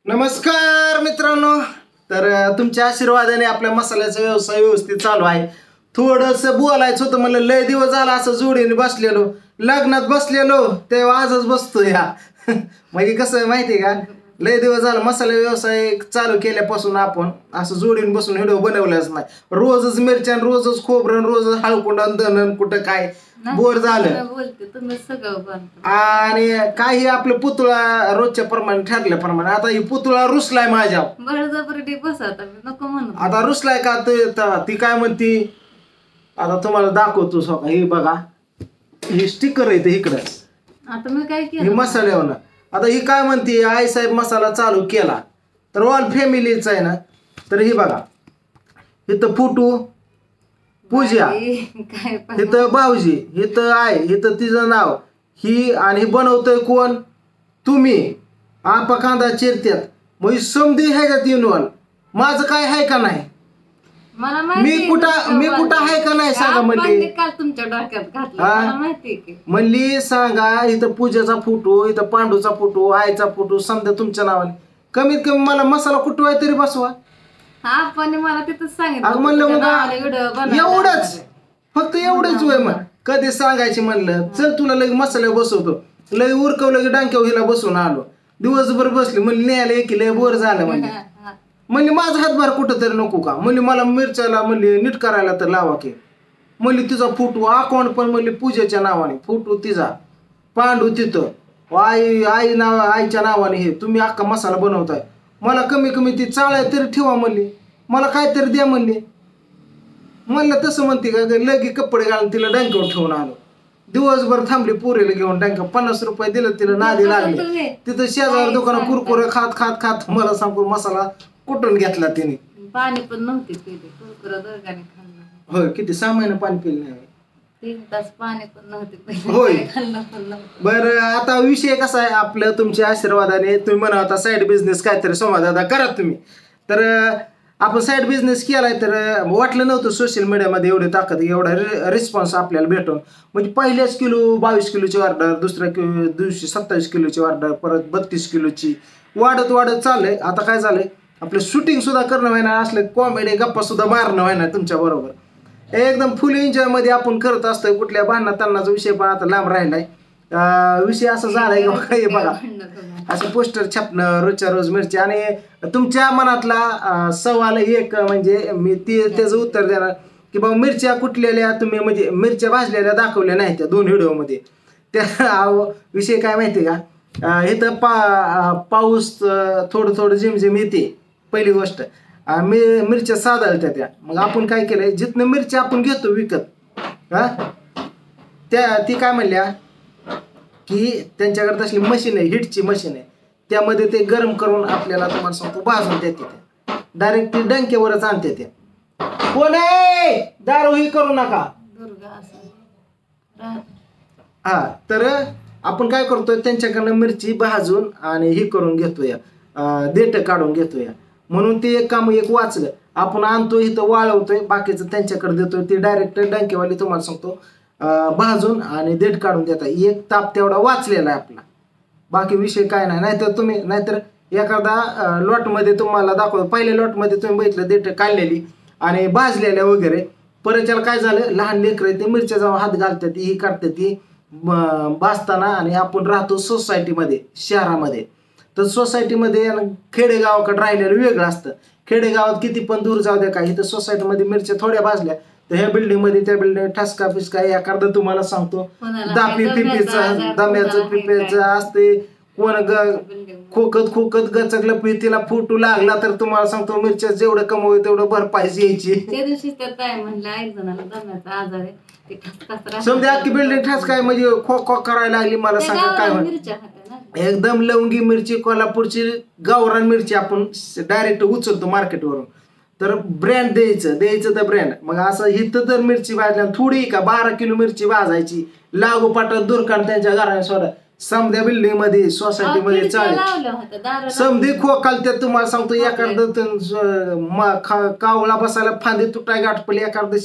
नमस्कार मित्रांनो. तर तुमच्या आशीर्वादाने आपल्या मसाल्याचा व्यवसाय व्यवस्थित चालू आहे. थोडंसं बोलायचं होतं, मला लय दिवस झाला असं जोडीने बसलेलो, लग्नात बसलेलो तेव्हा आजच बसतो या म्हणजे कसं आहे माहिती आहे का, लय दिवस झाला मसाला व्यवसाय चालू केल्यापासून आपण असं जोडीने बसून व्हिडिओ बनवलाच नाही. रोजच मिरच्या, रोजच खोबरं, रोजच हळकुंडन दणन कुठं काय बोर झालं. आणि काही आपलं पुतळा रोजच्या प्रमाणे ठरल्याप्रमाणे आता ही पुतळा रुसलाय माझ्या आता रुसलाय का ती काय म्हणती आता तुम्हाला दाखवतो स्वतः. हे बघा, हे स्टिकर आहे ते इकडं. आता मी काय केलं हे मसाल्यावर आता ही काय म्हणते, आई साहेब मसाला चालू केला तर ऑल फॅमिलीचा आहे ना. तर ही बघा, इथं फुटू पूजा, इथं भाऊजी, इथं आहे, इथं तिचं नाव ही, आणि बनवतोय कोण, तुम्ही. आपा कांदा चिरत्यात मग समधी ह्याच्यात इन्व्हॉल्व. माझं काय आहे का नाही, मी कुठं आहे का नाही सांगा. म्हणली सांगा, इथं पूजेचा फोटो, इथं पांडूचा फोटो, आईचा फोटो, समजा तुमच्या नावाने. कमीत कमी मला मसाला कुठवाय तरी बसवा. मला तिथंच सांगितलं म्हणलं मग एवढंच, फक्त एवढंच वय. मग कधी सांगायची म्हणलं चल तुला लगे मसाला बसवतो, लगे उरकवलं की डांक्यावर हिला बसवून आलो. दिवसभर बसली म्हणली न्यायला एक लय बोर झालं म्हणली माझा हातभार कुठं तरी नको का. म्हणली मला मिरच्याला म्हणली नीट करायला तर लावा की. म्हणली तिचा फोटो अकाउंट पण म्हणली पूजेच्या नावाने, फोटो तिचा, पांडू तिथं, आई नाव आईच्या नावाने. हे तुम्ही अख्खा मसाला बनवताय, मला कमी कमी ती चाळ्या तरी ठेवा म्हणली, मला काय तरी द्या म्हणली. म्हणलं तसं म्हणते का, लगे कपडे घालून तिला डँक्यावर ठेवून आलो. दिवसभर थांबली पोरीला घेऊन डँक्या, 50 रुपये दिलं तिला, नादी लागली. तिथं शेजारी दुकानात कुरकुरे खात खात खात मला सांगू मसाला कुठून घेतला तिने. पाणी पण नव्हते होय, किती 6 महिने पाणी पिलं नाही. 3 तास पाणी पण नव्हते. होय. बरं, आता विषय कसा आहे आपलं, तुमच्या आशीर्वादाने तुम्ही म्हणा आता साईड बिझनेस काहीतरी संवाद करा तुम्ही. तर आपण साईड बिझनेस केलाय, तर वाटलं नव्हतं सोशल मीडियामध्ये एवढी ताकद, एवढा रिस्पॉन्स आपल्याला भेटून. म्हणजे पहिल्याच किलो 22 किलोची ऑर्डर, दुसऱ्या दिवशी 27 किलोची ऑर्डर, परत 32 किलोची, वाढत वाढत चाललंय. आता काय झालंय, आपलं शूटिंग सुद्धा करणं व्हायना, असलं कॉमेडी गप्पा सुद्धा मारणं व्हायना तुमच्या बरोबर. एकदम फुल एन्जॉय मध्ये आपण करत असतोय. कुठल्या भांडणा तान्नाचा विषय पण आता लांब राहिलाय. विषय असा झालाय की बघा, असं पोस्टर छापणं रोजच्या रोज मिरची. आणि तुमच्या मनातला सवाल एक म्हणजे मी त्याचं उत्तर देणार की बाबा मिरच्या कुठलेल्या तुम्ही, म्हणजे मिरच्या भाजलेल्या दाखवल्या नाही त्या 2 व्हिडिओमध्ये. त्या विषय काय माहिती का, इथं पाऊस थोडं थोडं झिमझिम येते पहिली गोष्ट. मिरच्या सादळत्या त्या. मग आपण काय केलंय, जिथनं मिरच्या आपण घेतो विकत, ती काय म्हणल्या की त्यांच्याकडे तसली मशीन आहे, हिटची मशीन आहे, त्यामध्ये ते गरम करून आपल्याला तुम्हाला सांगतो भाजून देते. त्या डायरेक्ट ती डंक्यावरच आणते. त्या कोण आहे, दारू ही करू नका. हा, तर आपण काय करतोय, त्यांच्याकडनं मिरची भाजून आणि ही करून घेतोय, देठ काढून घेतोय. म्हणून ते एक काम एक वाचलं. आपण आणतोय इथं वाळवतोय, बाकीचं त्यांच्याकडे देतोय, ते डायरेक्ट डंकेवाली तुम्हाला सांगतो भाजून आणि देठ काढून देतात. एक ताप तेवढा वाचलेला आहे आपला, बाकी विषय काय नाही. नाहीतर तुम्ही एखादा लॉटमध्ये तुम्हाला दाखवतो, पहिल्या लॉटमध्ये तुम्ही बघितलं देठ काढलेली आणि भाजलेल्या वगैरे. परत त्याला काय झालं, लहान लेकरं ते मिरच्या जाऊन हात घालतात, ही काढतात ती भाजताना. आणि आपण राहतो सोसायटीमध्ये, शहरामध्ये. तर सोसायटीमध्ये खेडेगावाकडे राहिलेलं वेगळं असतं. खेडेगावात किती पण दूर जाऊ द्या, काय इथं सोसायटीमध्ये मिरच्या थोड्या भाजल्या तर ह्या बिल्डिंगमध्ये त्या बिल्डिंग ठसका फिसका एखादं तुम्हाला सांगतो दापी पिपीचं, दम्याचं पिपेचं असते. कोण खोकत गचकलं पी तिला फुटू लागला तर तुम्हाला सांगतो मिरच्या जेवढं कमवू तेवढं भरपाईच यायची. त्या दिवशी म्हणलं एक जणाला दम्याचा आजार आहे, समजा अख्खी बिल्डिंग ठसकाय म्हणजे खो करायला लागली. मला सांगा काय म्हणत, एकदम लवंगी मिरची, कोल्हापूरची गावरान मिरची आपण डायरेक्ट उचलतो मार्केटवरून. तर ब्रँड द्यायचं तर ब्रँड. मग असं इथं तर मिरची भाजल्या थोडी का 12 किलो मिरची भाजायची, लागोपाठात दुरकान त्यांच्या घराने सोडा. समध्या बिल्डिंग मध्ये सोसायटीमध्ये चालेल, समधी खोकाल त्यात तुम्हाला सांगतो. एखादं कावळा बसायला फांदी तुटाय गाठ पडली, एखादं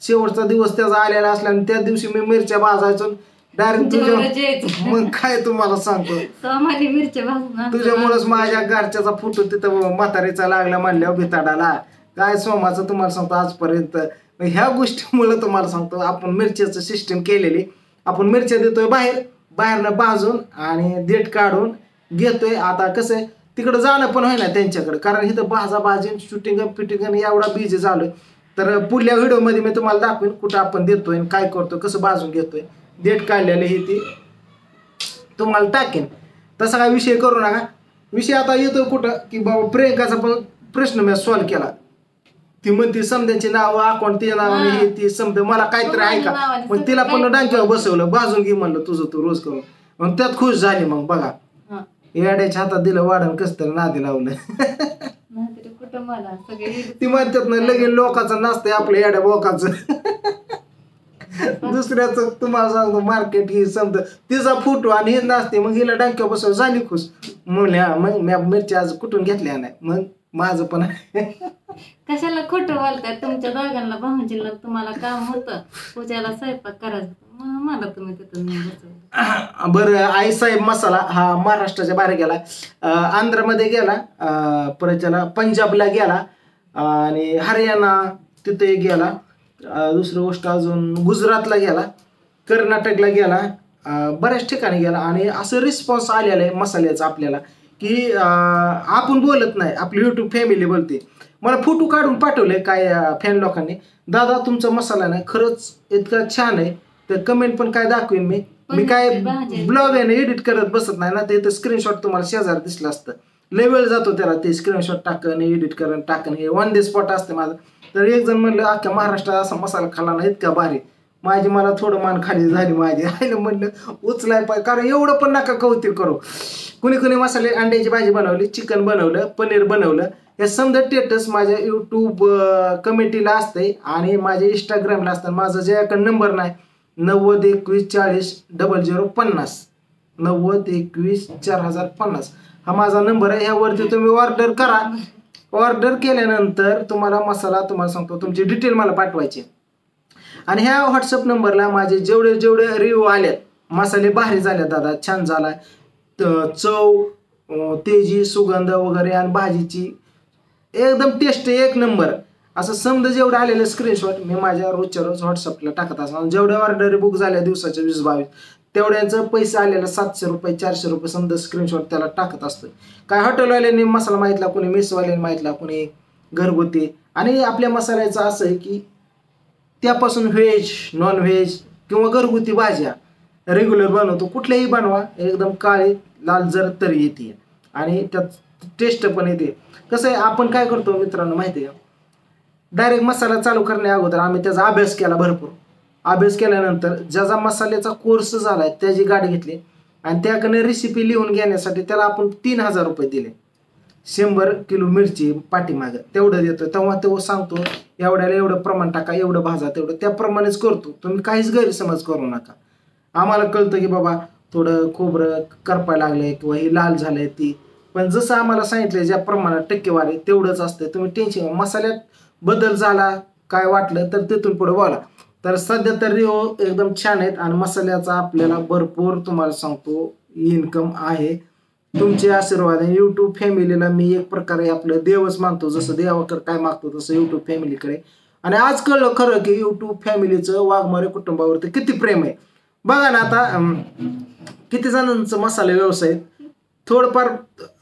शेवटचा दिवस त्याचा आलेला असला आणि त्या दिवशी मी मिरच्या भाजायचो. डायरेक्ट जेवढं तुझ्या जेवायचं. मग काय तुम्हाला सांगतो सोमारी मिरच्या भाजून आणतो. तुझ्यामुळेच माझ्या घरच्याचा फोटो तिथं म्हातारीचा लागला म्हणल्यावर भिताडाला काय सोमाचं तुम्हाला सांगतो आजपर्यंत ह्या गोष्टीमुळे तुम्हाला सांगतो आपण मिरच्याचं सिस्टम केलेली आपण मिरच्या देतोय बाहेरनं भाजून आणि देठ काढून घेतोय आता कसं आहे तिकडं जाणं पण होईना त्यांच्याकडे कारण इथं भाजी शूटिंग फिटिंग एवढा बिझी झालोय तर पुढल्या व्हिडिओमध्ये मी तुम्हाला दाखवेन कुठं आपण देतोय आणि काय करतोय कसं भाजून घेतोय देठ काढलेले ही ती तुम्हाला टाकेन तसा काय विषय करू नका विषय आता येतो कुठं की बाबा प्रियंकाचा पण प्रश्न मी सॉल्व्ह केला ती म्हणते समध्यांची नाव अकाउंट ते नावाने हे ती समजा मला काहीतरी आहे का मग तिला पण डांक्यावर बसवलं भाजून घे म्हणलं तुझं तू रोज करून मग त्यात खुश झाली मग बघा येड्याच्या हातात दिलं वाढण कस तर नादी लावलं ती म्हणतात ना लगेच लोकांचं नसतंय आपल्या येड्या बोकाचं दुसऱ्याचं तुम्हाला सांगतो मार्केट ही समजा तिचा फोटो आणि हे नसते मग हिला डांक्या बसव झाली खुश म्हणल्या मग मी मिरच्या आज कुठून घेतल्या नाही मग माझं पण कशाला खोटं बोलताय तुमच्या दोघांना भाऊजीला तुम्हाला काम होतं पूजाला स्वयंपाक करायचं मला तुम्ही तिथून बरं आई साहेब मसाला हा महाराष्ट्राच्या बाहेर गेला आंध्रमध्ये गेला परत त्याला पंजाबला गेला आणि हरियाणा तिथे गेला दुसरी गोष्ट अजून गुजरातला गेला कर्नाटकला गेला बऱ्याच ठिकाणी गेला आणि असं रिस्पॉन्स आलेला आहे मसाल्याचा आपल्याला की आपण बोलत नाही आपली युट्यूब फॅमिली बोलते मला फोटो काढून पाठवले काय फॅन लोकांनी दादा तुमचा मसाला नाही खरंच इतका छान आहे तर कमेंट पण काय दाखवेन मी काय ब्लॉग आहे ना एडिट करत बसत नाही ना ते स्क्रीनशॉट तुम्हाला शेजार दिसलं असतं लय वेळ जातो त्याला ते स्क्रीनशॉट टाकन एडिट करण टाकन हे ऑन द स्पॉट असते माझं तर एक जण म्हणलं अख्ख्या महाराष्ट्रात असा मसाला खाल्ला ना इतका भारी मला थोडं मान खाली झाली माझी आईला म्हणलं उचलाय पाहिजे कारण एवढं पण नका कौतुक करू कुणी मसाले अंड्याची भाजी बनवली चिकन बनवलं पनीर बनवलं हे समजा स्टेटस माझ्या यूट्यूब कमिटीला असतंय आणि माझ्या इंस्टाग्रामला असतं माझं ज्याकडे नंबर नाही 9021400050 90214050 हा माझा नंबर आहे ह्यावरती तुम्ही ऑर्डर करा ऑर्डर केल्यानंतर तुम्हाला मसाला तुम्हाला सांगतो तुमची डिटेल मला पाठवायची आणि ह्या व्हॉट्सअप नंबरला माझे जेवढे रिव्ह्यू आलेत मसाले भारी झाले दादा छान झाला चव तेजी सुगंध वगैरे आणि भाजीची एकदम टेस्ट एक नंबर असं समजा जेवढं आलेलं स्क्रीनशॉट मी माझ्या रोजच्या रोज व्हॉट्सअपला टाकत असतो जेवढ्या ऑर्डर बुक झाल्या दिवसाच्या 20-22 तेवढ्याचं पैसे आलेलं 700 रुपये 400 रुपये समजा स्क्रीनशॉट त्याला टाकत असतो काय हॉटेलवाल्यांनी मसाला माहितला कोणी मेसवाल्यांनी माहितला कोणी घरगुती आणि आपल्या मसाल्याचं असं आहे की त्यापासून व्हेज नॉन व्हेज किंवा घरगुती भाज्या रेग्युलर बनवतो कुठल्याही बनवा एकदम काळी लाल जर तरी येते आणि त्यात टेस्ट पण येते कसं आहे आपण काय करतो मित्रांनो माहिती आहे का डायरेक्ट मसाला चालू करण्या अगोदर आम्ही त्याचा अभ्यास केला भरपूर अभ्यास केल्यानंतर ज्याचा मसाल्याचा कोर्स झालाय त्याची गाडी घेतली आणि त्याकडे रेसिपी लिहून घेण्यासाठी त्याला आपण 3000 रुपये दिले 100 किलो मिरची पाठीमागं तेवढं देतो तेव्हा तो सांगतो एवढ्याला एवढं प्रमाण टाका एवढं भाजा तेवढं त्याप्रमाणेच करतो तुम्ही काहीच गैरसमज करू नका आम्हाला कळतं की बाबा थोडं खोबरं करपायला लागलंय किंवा ही लाल झालंय ती पण जसं आम्हाला सांगितलं ज्या प्रमाणात टक्केवारी तेवढंच असतं तुम्ही टेन्शन मसाल्यात बदल झाला काय वाटलं तर तिथून पुढे बोला तर सध्या तर रिओ एकदम छान आहेत आणि मसाल्याचा आपल्याला भरपूर तुम्हाला सांगतो इन्कम आहे तुमचे आशीर्वाद आहे यूट्यूब फॅमिलीला मी एक प्रकारे आपलं देवच मानतो जसं देवाकडे काय मागतो तसं यूट्यूब फॅमिलीकडे आणि आज कळलं खरं की यूट्यूब फॅमिलीचं वाघमारे कुटुंबावरती किती प्रेम आहे बघा ना आता किती जणांचं मसाले व्यवसाय थोडंफार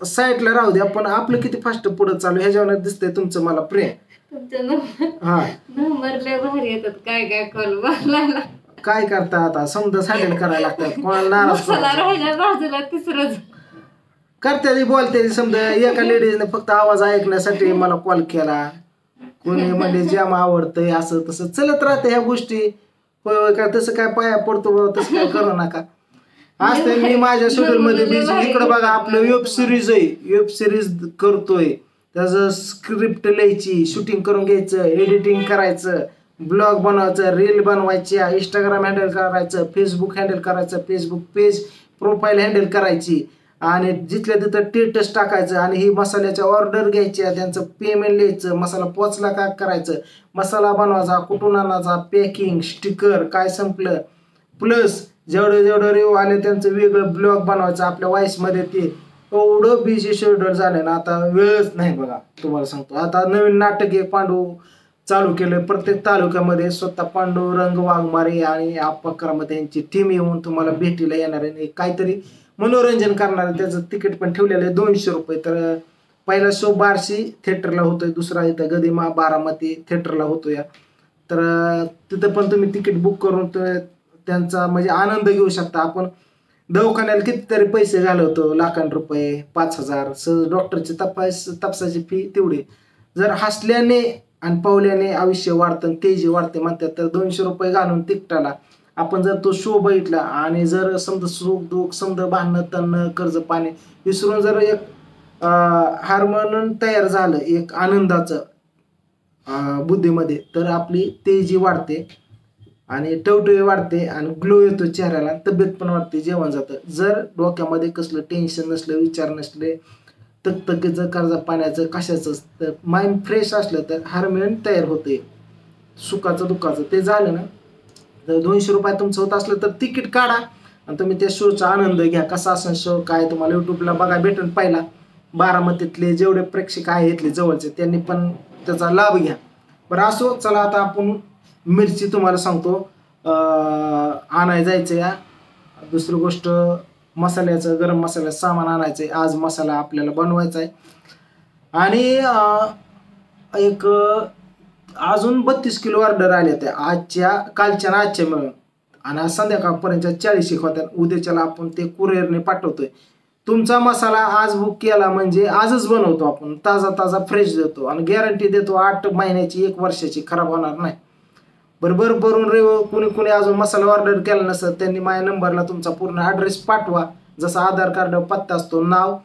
साईडला राहू द्या पण आपलं किती फास्ट पुढे चालू ह्याच्यावर दिसतंय तुमचं मला प्रेम काय करता आता समजा हँडल करायला लागतात कोणाला नाराज करते बोलते समजा एका लेडीजने फक्त आवाज ऐकण्यासाठी मला कॉल केला कोणी म्हणजे ज्याम आवडतंय असं तसं चलत राहते ह्या गोष्टी काय तसं काय पाया पडतो तसं काय करू नका असते मी माझ्या शेड्यूल मध्ये बिझी इकडे बघा आपलं वेब सिरीज करतोय त्याचं स्क्रिप्ट लिहायची शूटिंग करून घ्यायचं एडिटिंग करायचं ब्लॉग बनवायचं रील बनवायच्या इंस्टाग्राम हँडल करायचं फेसबुक हँडल करायचं फेसबुक पेज प्रोफाईल हँडल करायची आणि जिथल्या तिथं स्टेटस टाकायचं आणि ही मसाल्याच्या ऑर्डर घ्यायच्या त्यांचं पेमेंट लिहायचं मसाला पोचला का करायचं मसाला बनवायचा कुठून आणायचा पॅकिंग स्टिकर काय संपलं प्लस जेवढे जेवढे रिव्ह्यू आले त्यांचं वेगळं ब्लॉग बनवायचं आपल्या वॉइसमध्ये, ते एवढं बिझी शेड्यूल झालं ना आता वेळच नाही बघा. तुम्हाला सांगतो आता नवीन नाटक एक पांडू चालू केलं, प्रत्येक तालुक्यामध्ये स्वतः पांडुरंग वाघमारे आणि अपक्रामध्ये यांची टीम येऊन तुम्हाला भेटीला येणार आहे, काहीतरी मनोरंजन करणार आहे. त्याचं तिकीट पण ठेवलेलं आहे 200 रुपये. तर पहिला शो बार्शी थिएटरला होतोय, दुसरा इथं गदिमा बारामती थिएटरला होतोय. तर तिथं पण तुम्ही तिकीट बुक करून त्यांचा म्हणजे आनंद घेऊ शकता. आपण दवाखान्याला कितीतरी पैसे घालवतो, लाखां रुपये, 5,000 सहज डॉक्टरची तपासाची फी तेवढी. जर हसल्याने आणि पावल्याने आयुष्य वाढतं, तेजी वाढते म्हणतात. तर 200 रुपये घालून तिकटाला आपण जर तो शो बघितला आणि जर समजा सुख दुःख समजा भांडणं तणं कर्ज पाणी विसरून जर एक हार्मोन तयार झालं एक आनंदाचं बुद्धीमध्ये, तर आपली तेजी वाढते आणि टवटवी वाढते आणि ग्लो येतो चेहऱ्याला, तब्येत पण वाढते, जेवण जातं. जर डोक्यामध्ये कसलं टेन्शन नसलं, विचार नसले, तकतकीचं कर्जा पाण्याचं कशाचं, तर माइंड फ्रेश असलं तर हार्मोन तयार होते सुखाचं दुःखाचं. ते झालं ना तर 200 रुपये तुमचं होत असलं तर तिकीट काढा आणि तुम्ही त्या शोचा आनंद घ्या. कसा असं शो काय तुम्हाला यूट्यूबला बघा भेटून. पहिला बारामतीतले जेवढे प्रेक्षक आहेत इथले जवळचे त्यांनी पण त्याचा लाभ घ्या. बरं असो, चला आता आपण मिरची तुम्हाला सांगतो आणायला जायचं या. दुसरी गोष्ट मसाल्याचं, गरम मसाल्याचं सामान आणायचं आहे. आज मसाला आपल्याला बनवायचा आहे आणि एक अजून 32 किलो ऑर्डर आल्या त्या कालच्या ना आजच्या मिळून, आणि आज संध्याकाळपर्यंत 40 होत्या. उद्याच्याला आपण ते कुरिअरने पाठवतोय. तुमचा मसाला आज बुक केला म्हणजे आजच बनवतो आपण, ताजा ताजा फ्रेश देतो आणि गॅरंटी देतो 8 महिन्याची 1 वर्षाची, खराब होणार नाही. बरोबर भरून कुणी कुणी अजून मसाला ऑर्डर केला नसतं त्यांनी माझ्या नंबरला तुमचा पूर्ण ॲड्रेस पाठवा. जसा आधार कार्ड पत्ता असतो, नाव,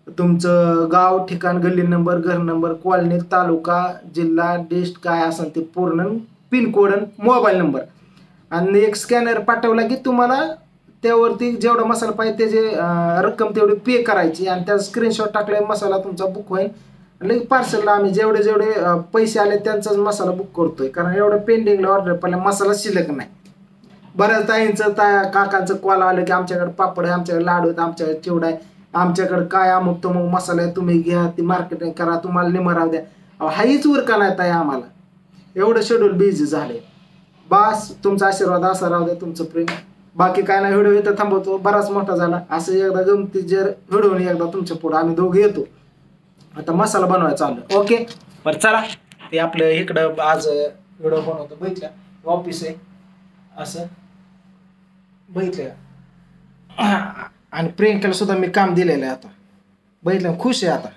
तुमचं गाव, ठिकाण, गल्ली नंबर, घर नंबर, कॉलनी, तालुका, जिल्हा, डिस्ट काय असेल ते पूर्ण, पिनकोड आणि मोबाईल नंबर, आणि एक स्कॅनर पाठवला की तुम्हाला त्यावरती जेवढा मसाला पाहिजे त्याची रक्कम तेवढी पे करायची आणि त्याचा स्क्रीनशॉट टाकल्यावर मसाला तुमचा बुक होईल. आणि पार्सलला आम्ही जेवढे जेवढे पैसे आले त्यांचाच मसाला बुक करतोय, कारण एवढं पेंडिंगला ऑर्डर पडल्या मसाला शिल्लक नाही. बऱ्याच ताईंचं काकांचं कॉल आलं की आमच्याकडे पापड आहे, आमच्याकडे लाडू आहेत, आमच्याकडे चिवडा आहे, आमच्याकडे काय अमुक तमुक मसाला आहे, तुम्ही घ्या, ती मार्केटिंग करा, तुम्हाला निम राहू द्या. हाहीच उरका नाही ताई आम्हाला, एवढं शेड्यूल बिझी झाले. बास, तुमचा आशीर्वाद असा राहू द्या, तुमचं प्रेम. बाकी काय नाही, व्हिडिओ इथं थांबवतो, बराच मोठा झाला. असं एकदा गमती जर व्हिडिओ एकदा तुमच्या पुढे आम्ही दोघे येतो. आता मसाला बनवायचा आलं. ओके, बरं चला. ते आपलं इकडं आज व्हिडिओ बनवतो, बघितलं ऑफिस आहे असं बघितलं. आणि प्रियंकाला सुद्धा मी काम दिलेलं आहे आता, बघितलं खुश आहे आता.